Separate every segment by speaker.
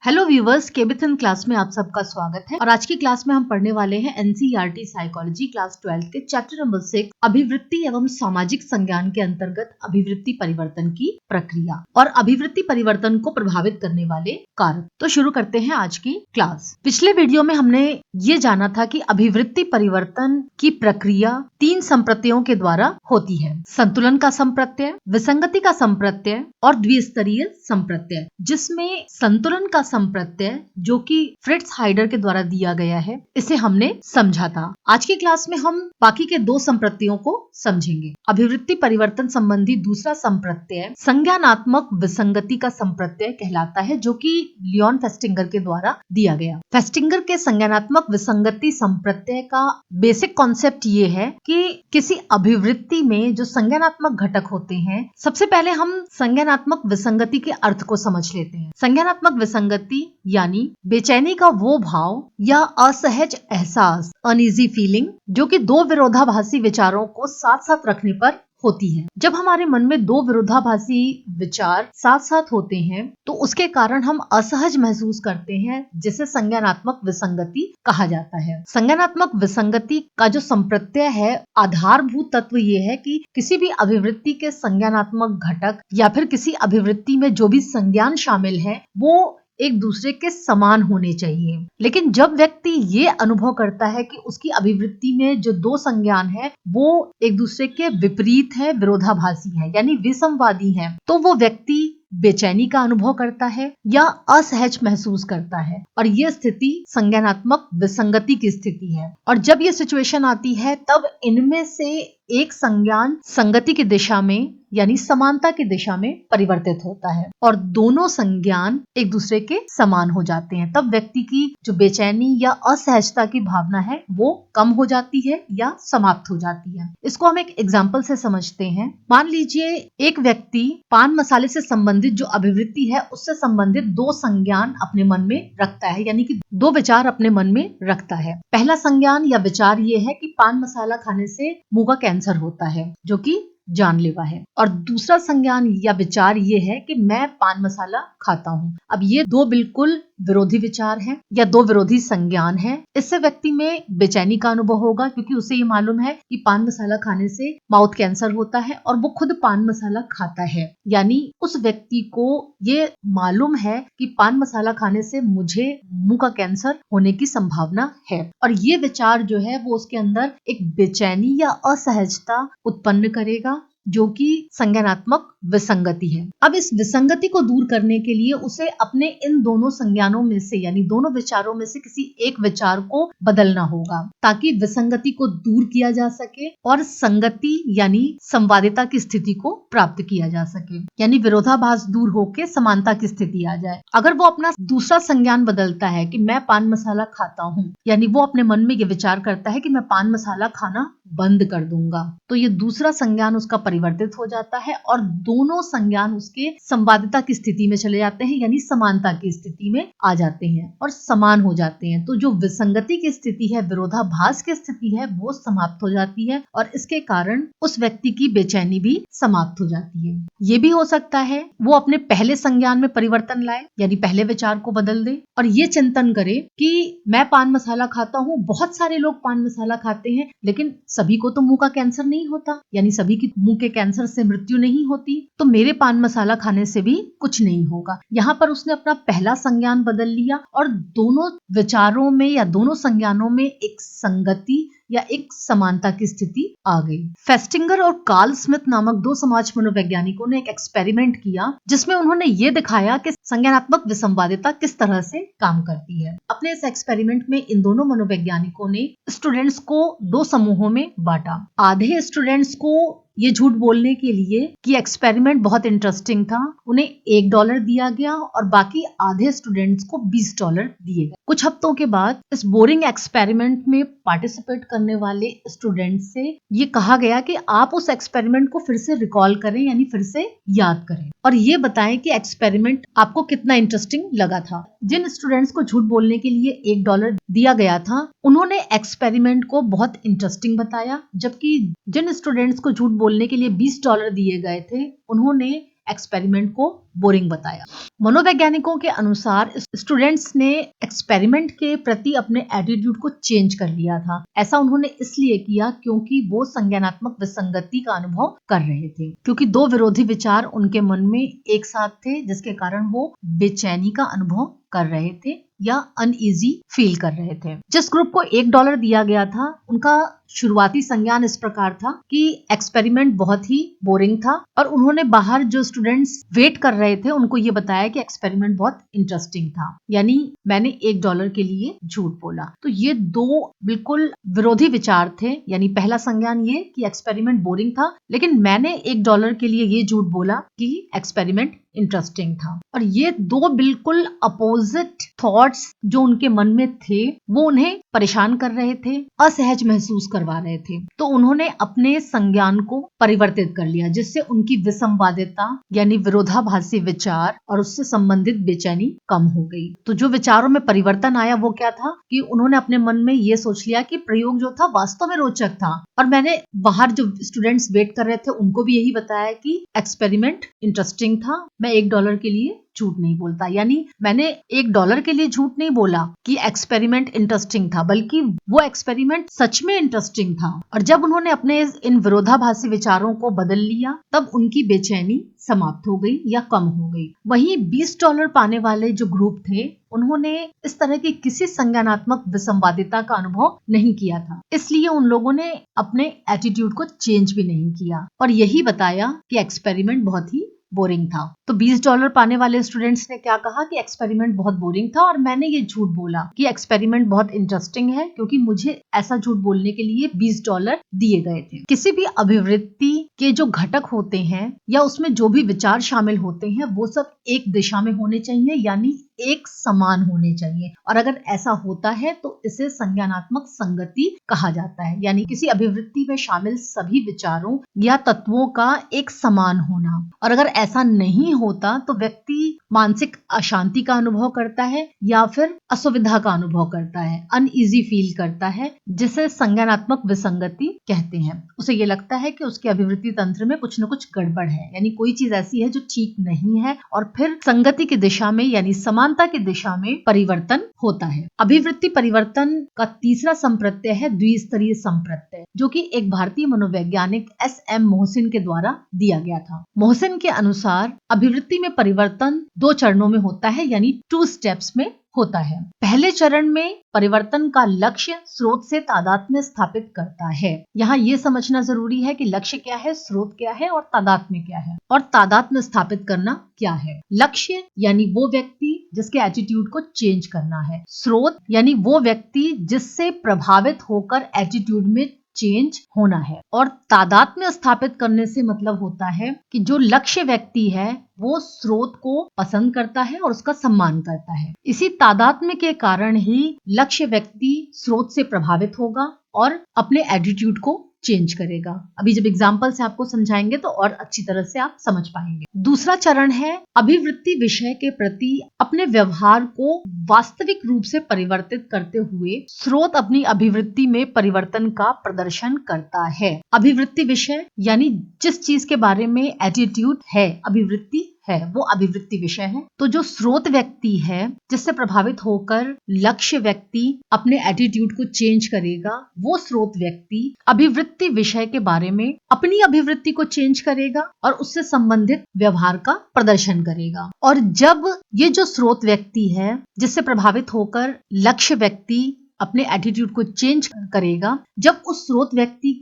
Speaker 1: Hello viewers, केबिथन class में आप सबका स्वागत है। और आज की क्लास में हम पढ़ने वाले हैं एनसीईआरटी साइकोलॉजी क्लास 12 के चैप्टर नंबर 6 अभिवृत्ति एवं सामाजिक संज्ञान के अंतर्गत अभिवृत्ति परिवर्तन की प्रक्रिया और अभिवृत्ति परिवर्तन को प्रभावित करने वाले कारक। तो शुरू करते हैं आज की क्लास। पिछले वीडियो में हमने ये जाना था कि अभिवृत्ति परिवर्तन की प्रक्रिया 3 संप्रत्ययों के द्वारा होती है। संतुलन का संप्रत्यय, विसंगति का संप्रत्यय और द्विस्तरीय संप्रत्यय। जिसमें संतुलन का संप्रत्यय जो कि फ्रिट्ज हाइडर के द्वारा दिया गया है, इसे हमने समझा था। आज की क्लास में हम बाकी के 2 संप्रत्ययों को समझेंगे। अभिवृत्ति परिवर्तन संबंधी दूसरा संप्रत्यय संज्ञानात्मक विसंगति का संप्रत्यय कहलाता है, जो कि लियोन फेस्टिंगर के द्वारा दिया गया। फेस्टिंगर के संज्ञानात्मक विसंगति संप्रत्यय का बेसिक कॉन्सेप्ट ये है कि किसी अभिवृत्ति में जो संज्ञानात्मक घटक होते हैं, सबसे पहले हम संज्ञानात्मक विसंगति के अर्थ को समझ लेते हैं। संज्ञानात्मक विसंगति यानी बेचैनी का वो भाव या असहज एहसास, अनईजी फीलिंग, जो कि 2 विरोधाभासी विचारों को साथ साथ रखने पर होती है। जब हमारे मन में 2 विरोधाभासी विचार साथ साथ होते हैं तो उसके कारण हम असहज महसूस करते हैं, जिसे संज्ञानात्मक विसंगति कहा जाता है। संज्ञानात्मक विसंगति का जो संप्रत्यय है, आधारभूत तत्व ये है कि किसी भी अभिवृत्ति के संज्ञानात्मक घटक या फिर किसी अभिवृत्ति में जो भी संज्ञान शामिल है वो एक दूसरे के समान होने चाहिए। लेकिन जब व्यक्ति ये अनुभव करता है कि उसकी अभिवृत्ति में जो 2 संज्ञान है वो एक दूसरे के विपरीत है, विरोधाभासी है, यानी विसंवादी है, तो वो व्यक्ति बेचैनी का अनुभव करता है या असहज महसूस करता है। और ये स्थिति संज्ञानात्मक विसंगति की स्थिति है। और जब ये सिचुएशन आती है तब इनमें से एक संज्ञान संगति की दिशा में यानी समानता की दिशा में परिवर्तित होता है और दोनों संज्ञान एक दूसरे के समान हो जाते हैं। तब व्यक्ति की जो बेचैनी या असहजता की भावना है वो कम हो जाती है या समाप्त हो जाती है। इसको हम एक एग्जाम्पल से समझते हैं। मान लीजिए एक व्यक्ति पान मसाले से संबंधित जो अभिवृत्ति है उससे संबंधित 2 संज्ञान अपने मन में रखता है, यानी कि 2 विचार अपने मन में रखता है। पहला संज्ञान या विचार ये है कि पान मसाला खाने से मुंह का कैंसर होता है, जो कि जानलेवा है। और दूसरा संज्ञान या विचार ये है कि मैं पान मसाला खाता हूँ। अब ये 2 बिल्कुल विरोधी विचार हैं या 2 विरोधी संज्ञान हैं। इससे व्यक्ति में बेचैनी का अनुभव होगा, क्योंकि उसे ये मालूम है कि पान मसाला खाने से माउथ कैंसर होता है और वो खुद पान मसाला खाता है। यानी उस व्यक्ति को ये मालूम है कि पान मसाला खाने से मुझे मुंह का कैंसर होने की संभावना है। और ये विचार जो है वो उसके अंदर एक बेचैनी या असहजता उत्पन्न करेगा, जो कि संज्ञानात्मक विसंगति है। अब इस विसंगति को दूर करने के लिए उसे अपने इन दोनों संज्ञानों में से यानी दोनों विचारों में से किसी एक विचार को बदलना होगा, ताकि विसंगति को दूर किया जा सके और संगति यानी संवादिता की स्थिति को प्राप्त किया जा सके, यानी विरोधाभास दूर होकर समानता की स्थिति आ जाए। अगर वो अपना दूसरा संज्ञान बदलता है कि मैं पान मसाला खाता हूँ, यानी वो अपने मन में ये विचार करता है कि मैं पान मसाला खाना बंद कर दूंगा, तो ये दूसरा संज्ञान उसका परिवर्तित हो जाता है और दोनों संज्ञान उसके संवादिता की स्थिति में चले जाते हैं, यानी समानता की स्थिति में आ जाते हैं और समान हो जाते हैं। तो जो विसंगति की स्थिति है, विरोधाभास की स्थिति है, वो समाप्त हो जाती है और इसके कारण उस व्यक्ति की बेचैनी भी समाप्त हो जाती है। ये भी हो सकता है वो अपने पहले संज्ञान में परिवर्तन लाए, यानी पहले विचार को बदल दे और ये चिंतन करे कि मैं पान मसाला खाता हूँ, बहुत सारे लोग पान मसाला खाते हैं, लेकिन सभी को तो मुंह का कैंसर नहीं होता, यानी सभी की मुंह के कैंसर से मृत्यु नहीं होती, तो मेरे पान मसाला खाने से भी कुछ नहीं होगा। यहाँ पर उसने अपना पहला संज्ञान बदल लिया और दोनों विचारों में या दोनों संज्ञानों में एक संगति या एक समानता की स्थिति आ गई। फेस्टिंगर और कार्ल स्मिथ नामक 2 समाज मनोवैज्ञानिकों ने एक एक्सपेरिमेंट किया, जिसमें उन्होंने ये दिखाया कि संज्ञानात्मक विसंवादिता किस तरह से काम करती है। अपने इस एक्सपेरिमेंट में इन दोनों मनोवैज्ञानिकों ने स्टूडेंट्स को 2 समूहों में बांटा। आधे स्टूडेंट्स को ये झूठ बोलने के लिए कि एक्सपेरिमेंट बहुत इंटरेस्टिंग था, उन्हें $1 दिया गया और बाकी आधे स्टूडेंट्स को $20 दिए गए। कुछ हफ्तों के बाद इस बोरिंग एक्सपेरिमेंट में पार्टिसिपेट करने वाले स्टूडेंट्स से ये कहा गया कि आप उस एक्सपेरिमेंट को फिर से रिकॉल करें, यानी फिर से याद करें और ये बताएं कि एक्सपेरिमेंट आपको कितना इंटरेस्टिंग लगा था। जिन स्टूडेंट्स को झूठ बोलने के लिए $1 दिया गया था, उन्होंने एक्सपेरिमेंट को बहुत इंटरेस्टिंग बताया, जबकि जिन स्टूडेंट्स को झूठ बोलने के लिए $20 दिए गए थे, उन्होंने एक्सपेरिमेंट को बोरिंग बताया। मनोवैज्ञानिकों के अनुसार स्टूडेंट्स ने एक्सपेरिमेंट के प्रति अपने एटीट्यूड को चेंज कर लिया था। ऐसा उन्होंने इसलिए किया क्योंकि वो संज्ञानात्मक विसंगति का अनुभव कर रहे थे, क्योंकि दो विरोधी विचार उनके मन में एक साथ थे, जिसके कारण वो बेचैनी का अनुभव कर रहे थे या अनईजी फील कर रहे थे। जिस ग्रुप को $1 दिया गया था, उनका शुरुआती संज्ञान इस प्रकार था कि एक्सपेरिमेंट बहुत ही बोरिंग था, और उन्होंने बाहर जो स्टूडेंट्स वेट कर रहे थे उनको ये बताया कि एक्सपेरिमेंट बहुत इंटरेस्टिंग था, यानी मैंने $1 के लिए झूठ बोला। तो ये दो बिल्कुल विरोधी विचार थे, यानी पहला संज्ञान ये कि एक्सपेरिमेंट बोरिंग था, लेकिन मैंने $1 के लिए ये झूठ बोला कि एक्सपेरिमेंट इंटरेस्टिंग था। और ये दो बिल्कुल अपोजिट थॉट्स जो उनके मन में थे वो उन्हें परेशान कर रहे थे, असहज महसूस करवा रहे थे। तो उन्होंने अपने संज्ञान को परिवर्तित कर लिया, जिससे उनकी विसंवादिता यानी विरोधाभासी विचार और उससे संबंधित बेचैनी कम हो गई। तो जो विचारों में परिवर्तन आया वो क्या था कि उन्होंने अपने मन में ये सोच लिया कि प्रयोग जो था वास्तव में रोचक था, और मैंने बाहर जो स्टूडेंट्स वेट कर रहे थे उनको भी यही बताया कि एक्सपेरिमेंट इंटरेस्टिंग था, मैं $1 के लिए झूठ नहीं बोलता। यानी मैंने $1 के लिए झूठ नहीं बोला कि एक्सपेरिमेंट इंटरेस्टिंग था, बल्कि वो एक्सपेरिमेंट सच में इंटरेस्टिंग था। और जब उन्होंने अपने इन विरोधाभासी विचारों को बदल लिया, तब उनकी बेचैनी समाप्त हो गई या कम हो गई। वहीं $20 पाने वाले जो ग्रुप थे, उन्होंने इस तरह की किसी संज्ञानात्मक विसंवादिता का अनुभव नहीं किया था, इसलिए उन लोगों ने अपने एटीट्यूड को चेंज भी नहीं किया और यही बताया कि एक्सपेरिमेंट बहुत ही बोरिंग था। तो $20 पाने वाले स्टूडेंट्स ने क्या कहा कि एक्सपेरिमेंट बहुत बोरिंग था, और मैंने ये झूठ बोला कि एक्सपेरिमेंट बहुत इंटरेस्टिंग है, क्योंकि मुझे ऐसा झूठ बोलने के लिए $20 दिए गए थे। किसी भी अभिवृत्ति के जो घटक होते हैं या उसमें जो भी विचार शामिल होते हैं, वो सब एक दिशा में होने चाहिए, यानी एक समान होने चाहिए। और अगर ऐसा होता है तो इसे संज्ञानात्मक संगति कहा जाता है, यानी किसी अभिवृत्ति में शामिल सभी विचारों या तत्वों का एक समान होना। और अगर ऐसा नहीं होता तो व्यक्ति मानसिक अशांति का अनुभव करता है या फिर असुविधा का अनुभव करता है, अनईजी फील करता है, जिसे संज्ञानात्मक विसंगति कहते हैं। उसे ये लगता है कि उसके अभिवृत्ति तंत्र में कुछ न कुछ गड़बड़ है, यानी कोई चीज ऐसी है जो ठीक नहीं है, और फिर संगति की दिशा में यानी समानता की दिशा में परिवर्तन होता है। अभिवृत्ति परिवर्तन का तीसरा संप्रत्यय है द्विस्तरीय संप्रत्यय, जो कि एक भारतीय मनोवैज्ञानिक SM मोहसिन के द्वारा दिया गया था। मोहसिन के अनुसार अभिवृत्ति में परिवर्तन 2 चरणों में होता है, यानी 2 स्टेप्स में होता है। पहले चरण में परिवर्तन का लक्ष्य स्रोत से तादात्म्य स्थापित करता है। यहाँ ये समझना जरूरी है कि लक्ष्य क्या है, स्रोत क्या है और तादात्म्य क्या है, और तादात्म्य स्थापित करना क्या है। लक्ष्य यानी वो व्यक्ति जिसके एटीट्यूड को चेंज करना है, स्रोत यानी वो व्यक्ति जिससे प्रभावित होकर एटीट्यूड में चेंज होना है, और तादात्म्य स्थापित करने से मतलब होता है कि जो लक्ष्य व्यक्ति है वो स्रोत को पसंद करता है और उसका सम्मान करता है। इसी तादात्म्य के कारण ही लक्ष्य व्यक्ति स्रोत से प्रभावित होगा और अपने एटीट्यूड को चेंज करेगा। अभी जब एग्जाम्पल से आपको समझाएंगे तो और अच्छी तरह से आप समझ पाएंगे। दूसरा चरण है अभिवृत्ति विषय के प्रति अपने व्यवहार को वास्तविक रूप से परिवर्तित करते हुए स्रोत अपनी अभिवृत्ति में परिवर्तन का प्रदर्शन करता है। अभिवृत्ति विषय यानी जिस चीज के बारे में एटीट्यूड है, अभिवृत्ति है, वो अभिवृत्ति विषय है। तो जो स्रोत व्यक्ति है जिससे प्रभावित होकर लक्ष्य व्यक्ति अपने एटीट्यूड को चेंज करेगा, वो स्रोत व्यक्ति अभिवृत्ति विषय के बारे में अपनी अभिवृत्ति को चेंज करेगा और उससे संबंधित व्यवहार का प्रदर्शन करेगा। और जब ये जो स्रोत व्यक्ति है जिससे प्रभावित होकर लक्ष्य व्यक्ति अपने एटीट्यूड को चेंज करेगा, जब उस स्रोत व्यक्ति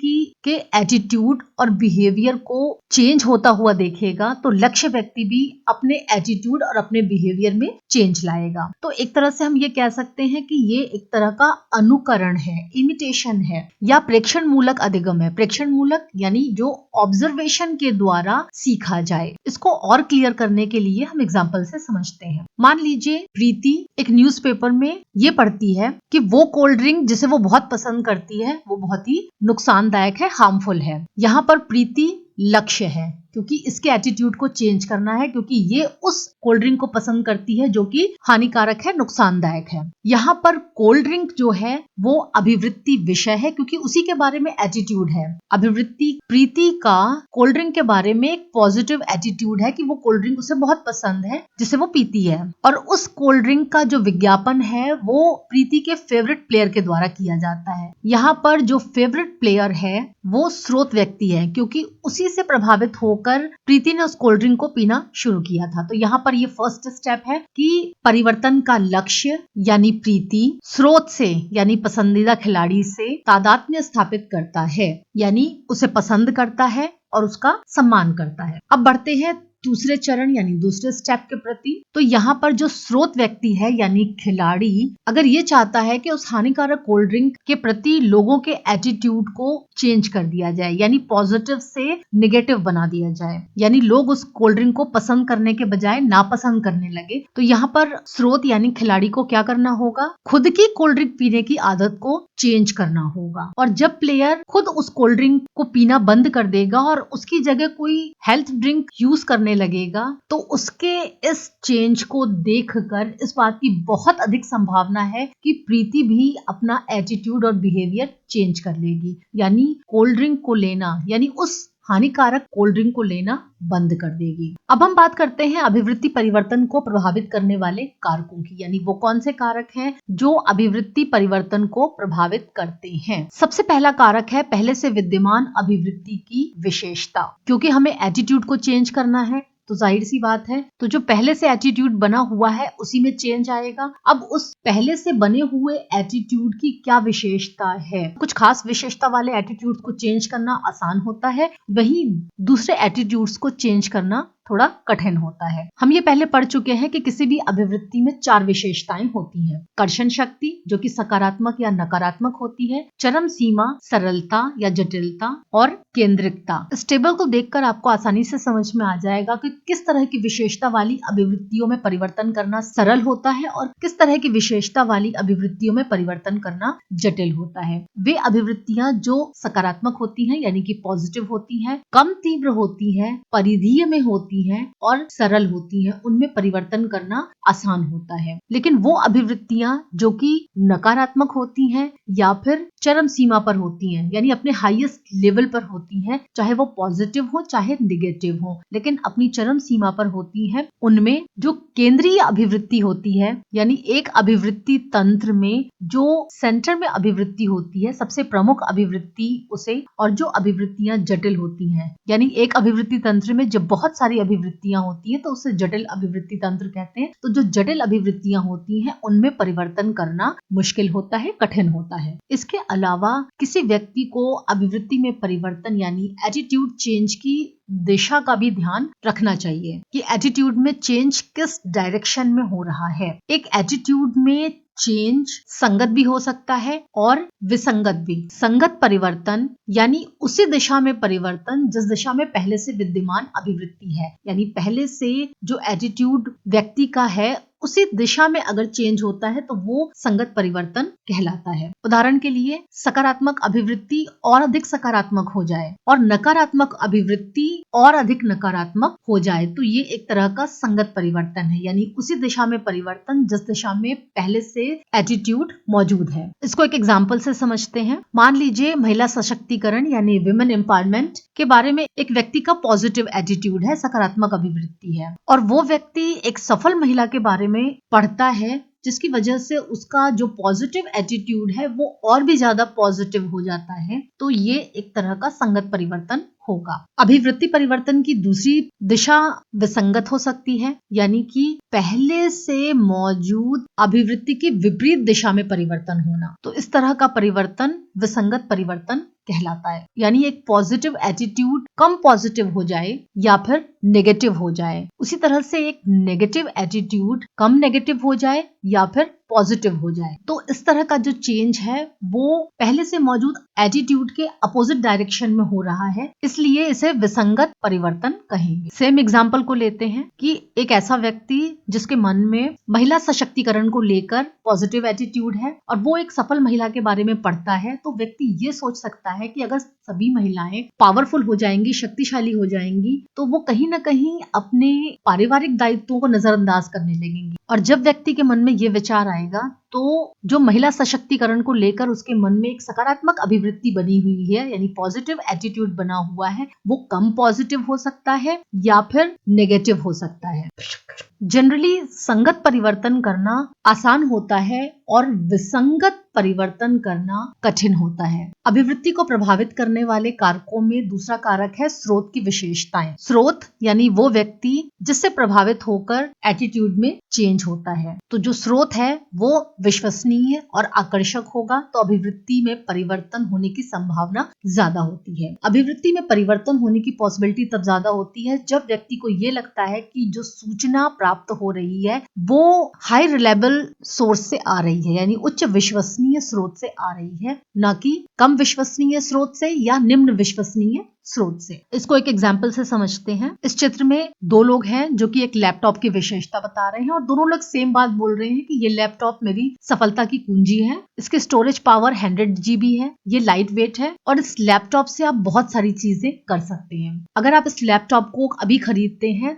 Speaker 1: के एटीट्यूड और बिहेवियर को चेंज होता हुआ देखेगा तो लक्ष्य व्यक्ति भी अपने एटीट्यूड और अपने बिहेवियर में चेंज लाएगा। तो एक तरह से हम ये कह सकते हैं कि ये एक तरह का अनुकरण है, इमिटेशन है, या प्रेक्षण मूलक अधिगम है। प्रेक्षण मूलक यानी जो ऑब्जर्वेशन के द्वारा सीखा जाए। इसको और क्लियर करने के लिए हम एग्जाम्पल से समझते हैं। मान लीजिए प्रीति एक न्यूज़पेपर में ये पढ़ती है कि वो कोल्ड ड्रिंक जिसे वो बहुत पसंद करती है वो बहुत ही नुकसानदायक है, हार्मफुल है। यहाँ पर प्रीति लक्ष्य है, क्योंकि इसके एटीट्यूड को चेंज करना है, क्योंकि ये उस कोल्ड ड्रिंक को पसंद करती है जो कि हानिकारक है, नुकसानदायक है। यहाँ पर कोल्ड ड्रिंक जो है वो अभिवृत्ति विषय है, क्योंकि उसी के बारे में एटीट्यूड है। अभिवृत्ति प्रीति का कोल्ड ड्रिंक के बारे में एक पॉजिटिव एटीट्यूड है कि वो कोल्ड ड्रिंक उसे बहुत पसंद है जिसे वो पीती है, और उस कोल्ड ड्रिंक का जो विज्ञापन है वो प्रीति के फेवरेट प्लेयर के द्वारा किया जाता है। यहाँ पर जो फेवरेट प्लेयर है वो स्रोत व्यक्ति है, क्योंकि उसी से प्रभावित होकर प्रीति ने उस कोल्ड ड्रिंक को पीना शुरू किया था। तो यहाँ पर ये फर्स्ट स्टेप है कि परिवर्तन का लक्ष्य यानी प्रीति स्रोत से यानी पसंदीदा खिलाड़ी से तादात्म्य स्थापित करता है, यानी उसे पसंद करता है और उसका सम्मान करता है। अब बढ़ते हैं दूसरे चरण यानी दूसरे स्टेप के प्रति। तो यहाँ पर जो स्रोत व्यक्ति है यानी खिलाड़ी अगर ये चाहता है कि उस हानिकारक कोल्ड ड्रिंक के प्रति लोगों के एटीट्यूड को चेंज कर दिया जाए, यानी पॉजिटिव से निगेटिव बना दिया जाए, यानी लोग उस कोल्ड ड्रिंक को पसंद करने के बजाय नापसंद करने लगे, तो यहाँ पर स्रोत यानी खिलाड़ी को क्या करना होगा, खुद की कोल्ड ड्रिंक पीने की आदत को चेंज करना होगा। और जब प्लेयर खुद उस कोल्ड ड्रिंक को पीना बंद कर देगा और उसकी जगह कोई हेल्थ ड्रिंक यूज करने लगेगा, तो उसके इस चेंज को देखकर इस बात की बहुत अधिक संभावना है कि प्रीति भी अपना एटीट्यूड और बिहेवियर चेंज कर लेगी, यानी कोल्ड ड्रिंक को लेना यानी उस हानिकारक कोल्ड ड्रिंक को लेना बंद कर देगी। अब हम बात करते हैं अभिवृत्ति परिवर्तन को प्रभावित करने वाले कारकों की, यानी वो कौन से कारक हैं जो अभिवृत्ति परिवर्तन को प्रभावित करते हैं। सबसे पहला कारक है पहले से विद्यमान अभिवृत्ति की विशेषता, क्योंकि हमें एटीट्यूड को चेंज करना है तो जाहिर सी बात है तो जो पहले से एटीट्यूड बना हुआ है उसी में चेंज आएगा। अब उस पहले से बने हुए एटीट्यूड की क्या विशेषता है, कुछ खास विशेषता वाले एटीट्यूड को चेंज करना आसान होता है, वहीं दूसरे एटीट्यूड्स को चेंज करना थोड़ा कठिन होता है। हम ये पहले पढ़ चुके हैं कि किसी भी अभिवृत्ति में 4 विशेषताएं होती हैं। कर्षण शक्ति जो कि सकारात्मक या नकारात्मक होती है, चरम सीमा सरलता या जटिलता, और केंद्रिकता। इस टेबल को देखकर आपको आसानी से समझ में आ जाएगा कि किस तरह की विशेषता वाली अभिवृत्तियों में परिवर्तन करना सरल होता है और किस तरह की विशेषता वाली अभिवृत्तियों में परिवर्तन करना जटिल होता है। वे अभिवृत्तियां जो सकारात्मक होती हैं यानी कि पॉजिटिव होती हैं, कम तीव्र होती हैं, परिधीय में होती हैं और सरल होती हैं, उनमें परिवर्तन करना आसान होता है। लेकिन वो अभिवृत्तियां जो कि नकारात्मक होती हैं या फिर चरम सीमा पर होती हैं यानी अपने हाईएस्ट लेवल पर होती हैं, चाहे वो पॉजिटिव हो चाहे निगेटिव हो, लेकिन अपनी चरम सीमा पर होती हैं, उनमें जो केंद्रीय अभिवृत्ति होती है यानी एक अभिवृत्ति तंत्र में जो सेंटर में अभिवृत्ति होती है, सबसे प्रमुख अभिवृत्ति उसे, और जो अभिवृत्तियां जटिल होती हैं यानी एक अभिवृत्ति तंत्र में जब बहुत सारी अभिवृत्तियां होती है तो उसे जटिल अभिवृत्ति तंत्र कहते हैं। तो जो जटिल अभिवृत्तियां होती हैं उनमें परिवर्तन करना मुश्किल होता है, कठिन होता है। इसके अलावा किसी व्यक्ति को अभिवृत्ति में परिवर्तन यानी एटीट्यूड चेंज की दिशा का भी ध्यान रखना चाहिए कि एटीट्यूड में चेंज किस डायरेक्शन में हो रहा है। एक एटीट्यूड में चेंज संगत भी हो सकता है और विसंगत भी। संगत परिवर्तन यानी उसी दिशा में परिवर्तन जिस दिशा में पहले से विद्यमान अभिवृत्ति है, यानी पहले से जो एटीट्यूड व्यक्ति का है उसी दिशा में अगर चेंज होता है तो वो संगत परिवर्तन कहलाता है। उदाहरण के लिए सकारात्मक अभिवृत्ति और अधिक सकारात्मक हो जाए और नकारात्मक अभिवृत्ति और अधिक नकारात्मक हो जाए तो ये एक तरह का संगत परिवर्तन है, यानी उसी दिशा में परिवर्तन जिस दिशा में पहले से एटीट्यूड मौजूद है। इसको एक एग्जाम्पल से समझते हैं। मान लीजिए महिला सशक्तिकरण यानी विमेन एम्पावरमेंट के बारे में एक व्यक्ति का पॉजिटिव एटीट्यूड है, सकारात्मक अभिवृत्ति है, और वो व्यक्ति एक सफल महिला के बारे में पढ़ता है जिसकी वजह से उसका जो पॉजिटिव एटीट्यूड है वो और भी ज्यादा पॉजिटिव हो जाता है, तो ये एक तरह का संगत परिवर्तन होगा। अभिवृत्ति परिवर्तन की दूसरी दिशा विसंगत हो सकती है, यानी कि पहले से मौजूद अभिवृत्ति की विपरीत दिशा में परिवर्तन होना, तो इस तरह का परिवर्तन विसंगत परिवर्तन कहलाता है। यानी एक पॉजिटिव एटीट्यूड कम पॉजिटिव हो जाए या फिर नेगेटिव हो जाए, उसी तरह से एक नेगेटिव एटीट्यूड कम नेगेटिव हो जाए या फिर पॉजिटिव हो जाए। तो इस तरह का जो चेंज है वो पहले से मौजूद एटीट्यूड के अपोजिट डायरेक्शन में हो रहा है, इसलिए इसे विसंगत परिवर्तन कहेंगे। सेम एग्जांपल को लेते हैं कि एक ऐसा व्यक्ति जिसके मन में महिला सशक्तिकरण को लेकर पॉजिटिव एटीट्यूड है और वो एक सफल महिला के बारे में पढ़ता है, तो व्यक्ति ये सोच सकता है कि अगर सभी महिलाएं पावरफुल हो जाएंगी, शक्तिशाली हो जाएंगी, तो वो कहीं ना कहीं अपने पारिवारिक दायित्वों को नजरअंदाज करने लगेंगी। और जब व्यक्ति के मन में ये विचार आएगा तो जो महिला सशक्तिकरण को लेकर उसके मन में एक सकारात्मक अभिवृत्ति बनी हुई है, यानी पॉजिटिव एटीट्यूड बना हुआ है, वो कम पॉजिटिव हो सकता है या फिर नेगेटिव हो सकता है। जनरली संगत परिवर्तन करना आसान होता है और विसंगत परिवर्तन करना कठिन होता है। अभिवृत्ति को प्रभावित करने वाले कारकों में दूसरा कारक है स्रोत की विशेषताएं। स्रोत यानी वो व्यक्ति जिससे प्रभावित होकर एटीट्यूड में चेंज होता है। तो जो स्रोत है वो विश्वसनीय और आकर्षक होगा तो अभिवृत्ति में परिवर्तन होने की संभावना ज्यादा होती है। अभिवृत्ति में परिवर्तन होने की पॉसिबिलिटी तब ज्यादा होती है जब व्यक्ति को ये लगता है कि जो सूचना प्राप्त हो रही है वो हाई रिलायबल सोर्स से आ रही है, यानी उच्च विश्वसनीय स्रोत से आ रही है, न कि कम विश्वसनीय स्रोत से या निम्न विश्वसनीय स्रोत से। इसको एक एग्जाम्पल से समझते हैं। इस चित्र में दो लोग हैं जो कि एक लैपटॉप की विशेषता बता रहे हैं और दोनों लोग सेम बात बोल रहे हैं कि ये लैपटॉप मेरी सफलता की कुंजी है, इसकी स्टोरेज पावर 100 GB है, ये लाइट वेट है और इस लैपटॉप से आप बहुत सारी चीजें कर सकते हैं। अगर आप इस लैपटॉप को अभी खरीदते हैं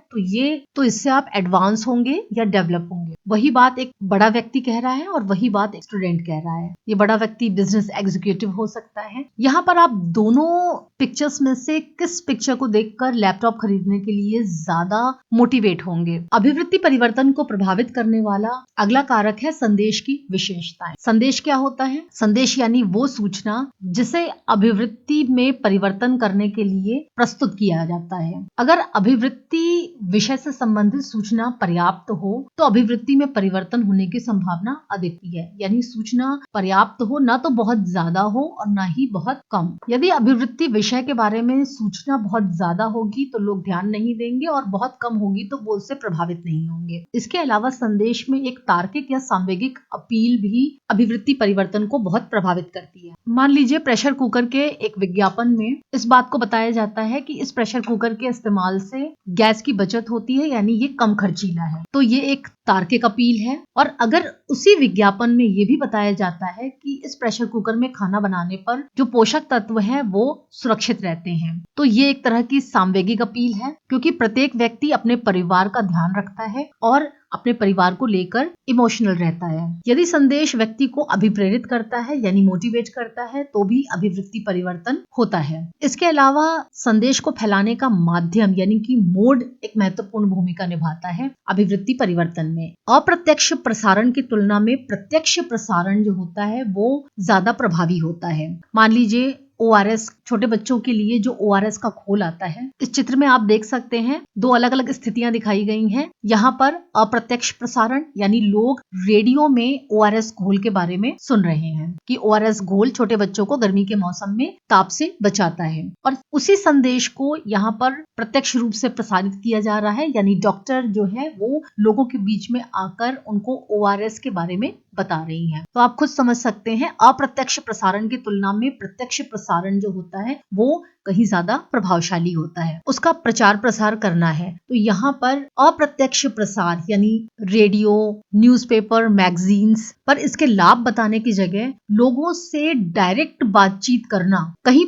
Speaker 1: तो इससे आप एडवांस होंगे या डेवलप होंगे। वही बात एक बड़ा व्यक्ति कह रहा है और वही बात एक स्टूडेंट कह रहा है। ये बड़ा व्यक्ति बिजनेस एग्जीक्यूटिव हो सकता है। यहाँ पर आप दोनों पिक्चर्स में से किस पिक्चर को देखकर लैपटॉप खरीदने के लिए ज्यादा मोटिवेट होंगे? अभिवृत्ति परिवर्तन को प्रभावित करने वाला अगला कारक है संदेश की विशेषताएं। संदेश क्या होता है? संदेश यानी वो सूचना जिसे अभिवृत्ति में परिवर्तन करने के लिए प्रस्तुत किया जाता है। अगर अभिवृत्ति विषय से संबंधित सूचना पर्याप्त हो तो अभिवृत्ति में परिवर्तन होने की संभावना अधिक है, यानी सूचना पर्याप्त हो, ना तो बहुत ज्यादा हो और ना ही बहुत कम। यदि अभिवृत्ति विषय के बारे में सूचना बहुत ज्यादा होगी तो लोग ध्यान नहीं देंगे और बहुत कम होगी तो वो उससे प्रभावित नहीं होंगे। इसके अलावा संदेश में एक तार्किक या सांवेगिक अपील भी अभिवृत्ति परिवर्तन को बहुत प्रभावित करती है। मान लीजिए प्रेशर कुकर के एक विज्ञापन में इस बात को बताया जाता है कि इस प्रेशर कुकर के इस्तेमाल से गैस की बचत होती है, यानी ये कम खर्चीला है। तो ये एक तार्किक अपील है। और अगर उसी विज्ञापन में ये भी बताया जाता है कि इस प्रेशर कुकर में खाना बनाने पर जो पोषक तत्व हैं वो सुरक्षित रहते हैं, तो ये एक तरह की सांवेगिक अपील है, क्योंकि प्रत्येक व्यक्ति अपने परिवार का ध्यान रखता है और अपने परिवार को लेकर इमोशनल रहता है। यदि संदेश व्यक्ति को अभिप्रेरित करता है यानी मोटिवेट करता है तो भी अभिवृत्ति परिवर्तन होता है। इसके अलावा संदेश को फैलाने का माध्यम यानी कि मोड एक महत्वपूर्ण भूमिका निभाता है अभिवृत्ति परिवर्तन में। अप्रत्यक्ष प्रसारण की तुलना में प्रत्यक्ष प्रसारण जो होता है वो ज्यादा प्रभावी होता है। मान लीजिए ORS, छोटे बच्चों के लिए जो ORS का घोल आता है, इस चित्र में आप देख सकते हैं दो अलग अलग स्थितियां दिखाई गई हैं। यहाँ पर अप्रत्यक्ष प्रसारण यानी लोग रेडियो में ORS घोल के बारे में सुन रहे हैं कि ORS घोल छोटे बच्चों को गर्मी के मौसम में ताप से बचाता है, और उसी संदेश को यहाँ पर प्रत्यक्ष रूप से प्रसारित किया जा रहा है, यानी डॉक्टर जो है वो लोगों के बीच में आकर उनको ORS के बारे में बता रही हैं। तो आप खुद समझ सकते हैं अप्रत्यक्ष प्रसारण की तुलना में प्रत्यक्ष प्रसारण जो होता है वो कहीं ज्यादा प्रभावशाली होता है। उसका प्रचार प्रसार करना है तो यहाँ पर अप्रत्यक्ष प्रसार यानी रेडियो, न्यूज़पेपर, मैगजीन्स पर इसके लाभ बताने की जगह लोगों से डायरेक्ट बातचीत करना कहीं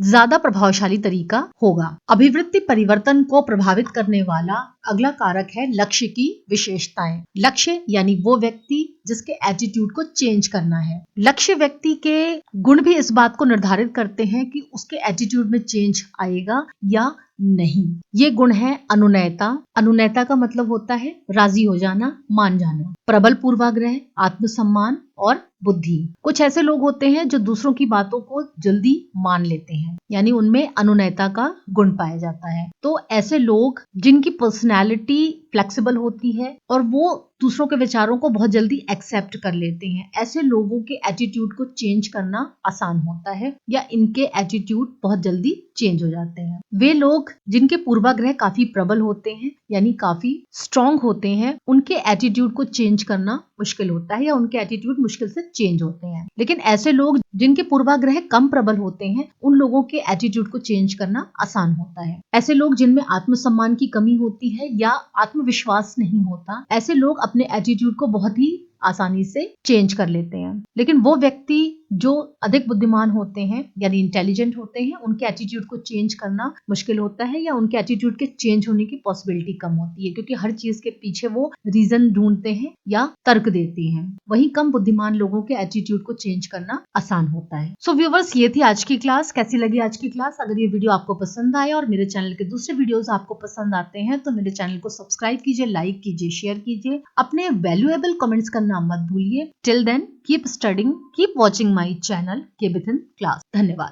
Speaker 1: ज्यादा प्रभावशाली तरीका होगा। अभिवृत्ति परिवर्तन को प्रभावित करने वाला अगला कारक है लक्ष्य की विशेषताएं। लक्ष्य यानी वो व्यक्ति जिसके एटीट्यूड को चेंज करना है। लक्ष्य व्यक्ति के गुण भी इस बात को निर्धारित करते हैं कि उसके एटीट्यूड में चेंज आएगा या नहीं। ये गुण है अनुनयता। अनुनयता का मतलब होता है राजी हो जाना, मान जाना। प्रबल पूर्वाग्रह, आत्मसम्मान और बुद्धि। कुछ ऐसे लोग होते हैं जो दूसरों की बातों को जल्दी मान लेते हैं, यानी उनमें अनुनयता का गुण पाया जाता है। तो ऐसे लोग जिनकी पर्सनैलिटी फ्लेक्सिबल होती है और वो दूसरों के विचारों को बहुत जल्दी एक्सेप्ट कर लेते हैं, ऐसे लोगों के एटीट्यूड को चेंज करना आसान होता है या इनके एटीट्यूड बहुत जल्दी चेंज हो जाते हैं। वे लोग लोग जिनके पूर्वाग्रह काफी प्रबल होते हैं यानी काफी स्ट्रांग होते हैं, उनके एटीट्यूड को चेंज करना मुश्किल होता है या उनके एटीट्यूड मुश्किल से चेंज होते हैं। लेकिन ऐसे लोग जिनके पूर्वाग्रह कम प्रबल होते हैं, उन लोगों के एटीट्यूड को चेंज करना आसान होता है। ऐसे लोग जिनमें आत्मसम्मान की कमी होती है या आत्मविश्वास नहीं होता, ऐसे लोग अपने एटीट्यूड को बहुत ही आसानी से चेंज कर लेते हैं। लेकिन वो व्यक्ति जो अधिक बुद्धिमान होते हैं यानी इंटेलिजेंट होते हैं, उनके एटीट्यूड को चेंज करना मुश्किल होता है या उनके एटीट्यूड के चेंज होने की पॉसिबिलिटी कम होती है, क्योंकि हर चीज के पीछे वो रीजन ढूंढते हैं या तर्क देते हैं। वहीं कम बुद्धिमान लोगों के एटीट्यूड को चेंज करना आसान होता है। सो व्यूअर्स, ये थी आज की क्लास। कैसी लगी आज की क्लास? अगर ये वीडियो आपको पसंद आया और मेरे चैनल के दूसरे वीडियोस आपको पसंद आते हैं तो मेरे चैनल को सब्सक्राइब कीजिए, लाइक कीजिए, शेयर कीजिए, अपने वैल्यूएबल कमेंट्स करना मत भूलिए। Till then keep studying, keep watching my channel, keep it in class. धन्यवाद।